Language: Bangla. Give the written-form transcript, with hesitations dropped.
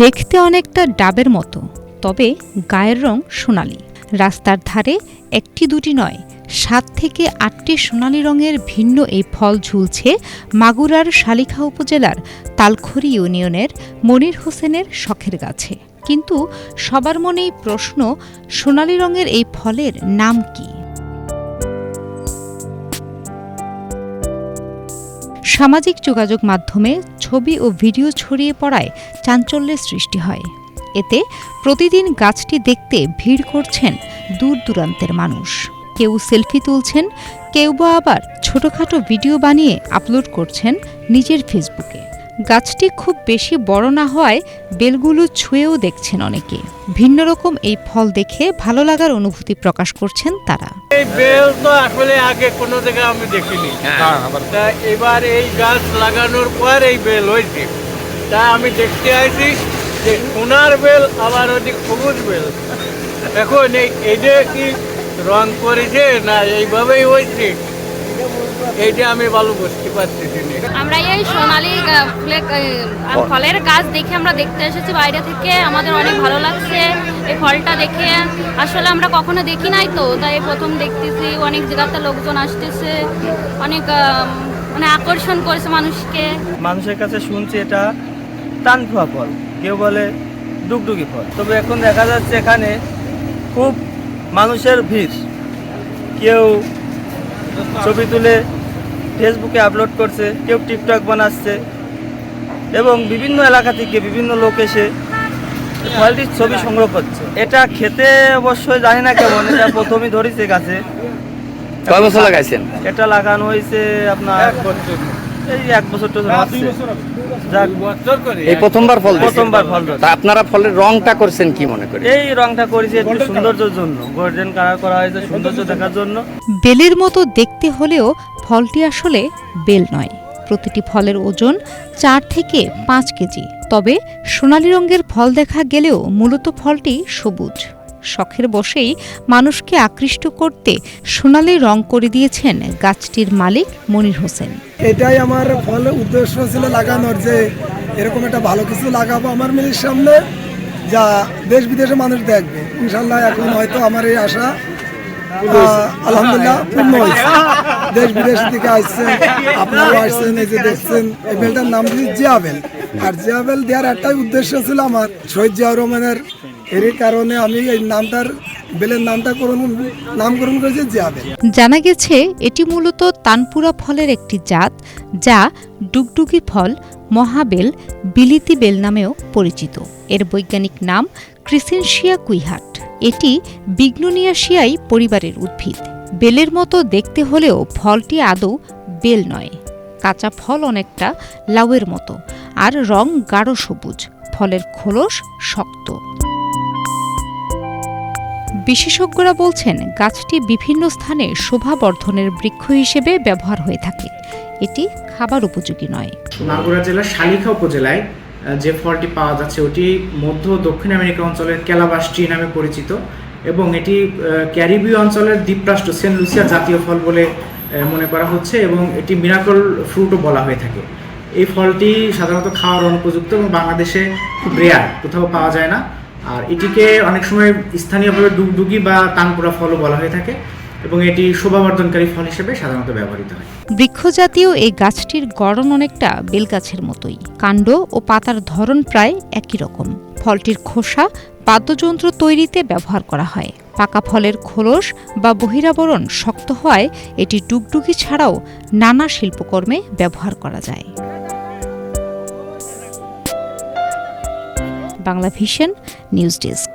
দেখতে অনেকটা ডাবের মতো, তবে গায়ের রং সোনালি। রাস্তার ধারে একটি দুটি নয়, 7 থেকে 8টি সোনালি রঙের ভিন্ন এই ফল ঝুলছে মাগুরার শালিখা উপজেলার তালখড়ি ইউনিয়নের মনির হোসেনের শখের গাছে। কিন্তু সবার মনেই প্রশ্ন, সোনালি রঙের এই ফলের নাম কি? সামাজিক যোগাযোগ মাধ্যমে ছবি ও ভিডিও ছড়িয়ে পড়ায় চাঞ্চল্যের সৃষ্টি হয়। এতে প্রতিদিন গাছটি দেখতে ভিড় করছেন দূর দূরান্তের মানুষ। কেউ সেলফি তুলছেন, কেউ বা আবার ছোটখাটো ভিডিও বানিয়ে আপলোড করছেন নিজের ফেসবুকে। গাছটি খুব বেশি বড় না হওয়ায় বেলগুলো ছুঁয়েও দেখছেন অনেকে। ভিন্ন রকম এই ফল দেখে ভালো লাগার অনুভূতি প্রকাশ করছেন তারা। এই বেল তো আসলে আগে কোনো জায়গায় আমি দেখিনি, তা এবার এই গাছ লাগানোর পর এই বেল হয়েছে। তা আমি দেখতে আসি যে সোনার বেল আবার ওদিক সবুজ বেল। এখন এইটা কি রং করেছে না এইভাবেই হয়েছে, এইটা আমি ভালো বুঝতে পারতেছি না। আমরা এই সোনালি ফলের গাছ দেখে আমরা দেখতে এসেছি বাইরে থেকে। আমাদের অনেক ভালো লাগছে এই ফলটা দেখে। আসলে আমরা কখনো দেখি নাই, তো তাই প্রথম দেখতেছি। অনেক জায়গাতে লোকজন আসতেছে, অনেক মানে আকর্ষণ করেছে মানুষকে। মানুষের কাছে শুনছি এটা তানফুয়া ফল, কেউ বলে ডুগডুগি ফল। তবে এখন দেখা যাচ্ছে এখানে খুব মানুষের ভিড়। কেউ ছবি তুলে ফেসবুকে আপলোড করছে, কেউ টিকটক বানাচ্ছে, এবং বিভিন্ন এলাকা থেকে বিভিন্ন লোক এসে ফলটির ছবি সংগ্রহ করছে। এটা খেতে অবশ্যই জানি না কেমন, এটা প্রথমে ধরেছে গাছে। কয় বছর লাগাইছেন? এটা লাগানো হয়েছে আপনার এই 1 বছর তো এই প্রথমবার ফল ধরছে। তা আপনারা ফলের রংটা করছেন কি মনে করেন? এই রংটা করেছে একটু সৌন্দর্যের জন্য, গোল্ডেন কালার করা হয়েছে সৌন্দর্য দেখার জন্য। বেলের মতো দেখতে হলেও ফলটি আসলে বেল নয়। প্রতিটি ফলের ওজন 4 থেকে 5 কেজি। তবে সোনালি রঙের ফল দেখা গেলেও মূলত ফলটি সবুজ। শখের বশেই মানুষকে আকৃষ্ট করতে সোনালি রং করে দিয়েছেন গাছটির মালিক মনির হোসেন। এটাই আমার ফলের উদ্দেশ্য ছিল লাগানোর, যে এরকম একটা ভালো কিছু লাগাবো আমার মেয়ের সামনে, যা দেশ বিদেশে মানুষ দেখবে। ইনশাল্লাহ এখন হয়তো আমার এই আশা আলহামদুলিল্লাহ পূর্ণ হয়েছে। দেশ বিদেশ থেকে আসছেন, আপনারাও আসছেন, এই যে দেখছেন। এই বেলটার নাম দিয়েছি জিয়া বেল। আর জিয়া বেল দেওয়ার একটাই উদ্দেশ্য ছিল আমার, শহীদ জিয়াউর রহমানের। এর কারণে আমি এই নামটার বেলের নামকরণ করেছি জিয়া বেল। জানা গেছে এটি মূলত তানপুরা ফলের একটি জাত, যা ডুগডুগি ফল, মহাবেল, বিলিতি বেল নামেও পরিচিত। এর বৈজ্ঞানিক নাম ক্রিসেনসিয়া কুইহাট। এটি বিগনোনিয়াসিয়াই পরিবারের উদ্ভিদ। বেলের মতো দেখতে হলেও ফলটি আদৌ বেল নয়। কাঁচা ফল অনেকটা লাউয়ের মতো, আর রং গাঢ় সবুজ। ফলের খোলস শক্ত। বিশেষজ্ঞরা বলছেন গাছটি বিভিন্ন স্থানে শোভাবর্ধনের বৃক্ষ হিসেবে ব্যবহার হয়ে থাকে। এটি খাবার উপযোগী নয়। মাগুরা জেলার শালিখা উপজেলায় যে ফলটি পাওয়া যাচ্ছে ওটি মধ্য দক্ষিণ আমেরিকা অঞ্চলের ক্যালাবাস ট্রি নামে পরিচিত, এবং এটি ক্যারিবীয় অঞ্চলের দ্বীপরাষ্ট্র সেন্ট লুসিয়া জাতীয় ফল বলে মনে করা হচ্ছে, এবং এটি মিরাকল ফ্রুটও বলা হয়ে থাকে। এই ফলটি সাধারণত খাওয়ার অনুপযুক্ত এবং বাংলাদেশে খুব রেয়ার, কোথাও পাওয়া যায় না। আর এটিকে অনেক সময় স্থানীয়ভাবে ডুগডুগি বা তানপুরা ফলও বলা হয়ে থাকে, এবং এটি শোভাবর্ধনকারী ফল হিসেবে সাধারণত ব্যবহৃত হয়। বৃক্ষজাতীয় এই গাছটির গড়ন অনেকটা বেলগাছের মতোই। কাণ্ড ও পাতার ধরন প্রায় একই রকম। ফলটির খোসা বাদ্যযন্ত্র তৈরিতে ব্যবহার করা হয়। পাকা ফলের খোলস বা বহিরাবরণ শক্ত হওয়ায় এটি ডুগডুগি ছাড়াও নানা শিল্পকর্মে ব্যবহার করা যায়। Bangla vision news desk.